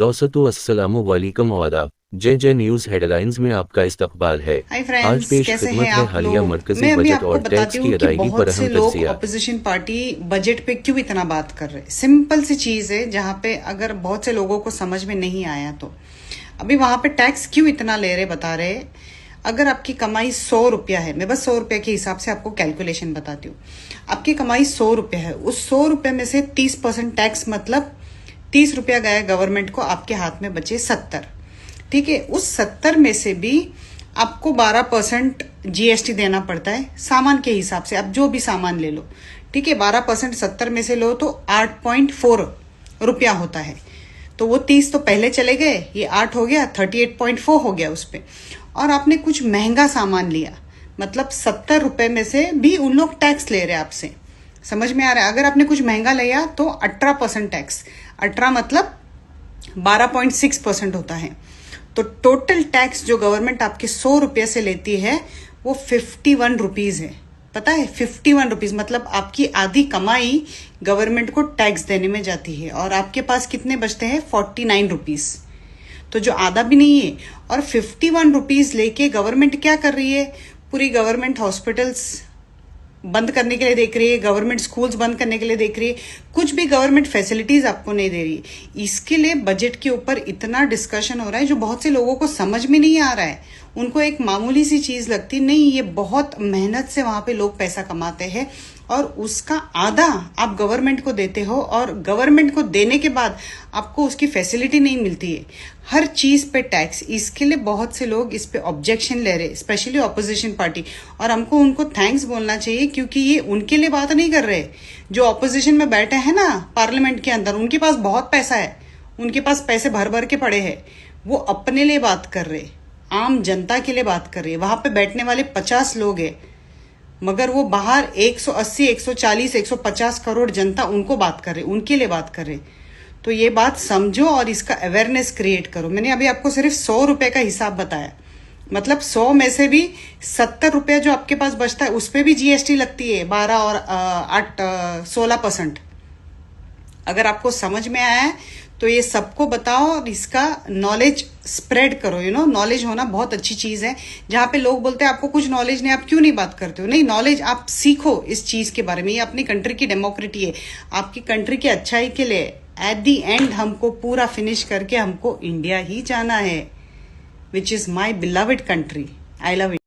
दोस्तों अस्सलाम वालेकुम और आदाब। जय जय न्यूज़ हेडलाइंस में आपका इस्तकबाल है। हाय आज फ्रेंड्स, पेश कैसे खिदमत हैं है आप हालिया लोग। मरकजी मैं अभी बजट आपको और बताती टैक्स की हूँ कि अदायगी पर बहुत से अहम लोग तज्जिया। ऑपोजिशन पार्टी बजट पे क्यों इतना बात कर रहे हैं। सिंपल सी चीज है, जहाँ पे अगर बहुत से लोगों को समझ में नहीं आया तो अभी वहां पे टैक्स क्यों इतना ले रहे बता रहे। अगर आपकी कमाई 100 रुपया है, मैं बस 100 रुपया के हिसाब से आपको कैलकुलेशन बताती हूँ। आपकी कमाई 100 रुपया है, उस 100 रुपये में से 30% टैक्स, मतलब 30 रुपया गया गवर्नमेंट को, आपके हाथ में बचे 70। ठीक है, उस 70 में से भी आपको 12% जीएसटी देना पड़ता है सामान के हिसाब से। आप जो भी सामान ले लो, ठीक है, 12% 70 में से लो तो 8.4 रुपया होता है। तो वो 30 तो पहले चले गए, ये 8 हो गया, 38.4 हो गया उस पे। और आपने कुछ महंगा सामान लिया, मतलब 70 रुपए में से भी उन लोग टैक्स ले रहे हैं आपसे। समझ में आ रहा है। अगर आपने कुछ महंगा लिया तो 18% टैक्स, 18 मतलब 12.6% होता है। तो टोटल टैक्स जो गवर्नमेंट आपके 100 रुपये से लेती है वो 51 रुपीज है। पता है, 51 रुपीज मतलब आपकी आधी कमाई गवर्नमेंट को टैक्स देने में जाती है। और आपके पास कितने बचते हैं? 49 रुपीज। तो जो आधा भी नहीं है। और 51 रुपीज लेके गवर्नमेंट क्या कर रही है? पूरी गवर्नमेंट हॉस्पिटल्स बंद करने के लिए देख रही है, गवर्नमेंट स्कूल्स बंद करने के लिए देख रही है, कुछ भी गवर्नमेंट फैसिलिटीज आपको नहीं दे रही। इसके लिए बजट के ऊपर इतना डिस्कशन हो रहा है जो बहुत से लोगों को समझ में नहीं आ रहा है। उनको एक मामूली सी चीज लगती, नहीं ये बहुत मेहनत से वहां पे लोग पैसा कमाते हैं और उसका आधा आप गवर्नमेंट को देते हो, और गवर्नमेंट को देने के बाद आपको उसकी फैसिलिटी नहीं मिलती है। हर चीज पे टैक्स, इसके लिए बहुत से लोग इस पे ऑब्जेक्शन ले रहे, स्पेशली ऑपोजिशन पार्टी। और हमको उनको थैंक्स बोलना चाहिए, क्योंकि ये उनके लिए बात नहीं कर रहे। जो ऑपोजिशन में बैठे हैं ना पार्लियामेंट के अंदर, उनके पास बहुत पैसा है, उनके पास पैसे भर भर के पड़े हैं। वो अपने लिए बात कर रहे, आम जनता के लिए बात कर रही है। वहां पे बैठने वाले 50 लोग हैं, मगर वो बाहर 180, 140, 150 करोड़ जनता उनको बात कर रहे, उनके लिए बात कर रहे। तो ये बात समझो और इसका अवेयरनेस क्रिएट करो। मैंने अभी आपको सिर्फ 100 रुपए का हिसाब बताया, मतलब 100 में से भी 70 रुपया जो आपके पास बचता है उस पर भी जीएसटी लगती है 12 और 8 16%। अगर आपको समझ में आया है तो ये सबको बताओ और इसका नॉलेज स्प्रेड करो। नॉलेज होना बहुत अच्छी चीज है। जहां पे लोग बोलते हैं आपको कुछ नॉलेज नहीं, आप क्यों नहीं बात करते हो? नहीं, नॉलेज आप सीखो इस चीज के बारे में। ये अपनी कंट्री की डेमोक्रेसी है, आपकी कंट्री की अच्छाई के लिए। एट दी एंड हमको पूरा फिनिश करके हमको इंडिया ही जाना है, which is my beloved country. I love it.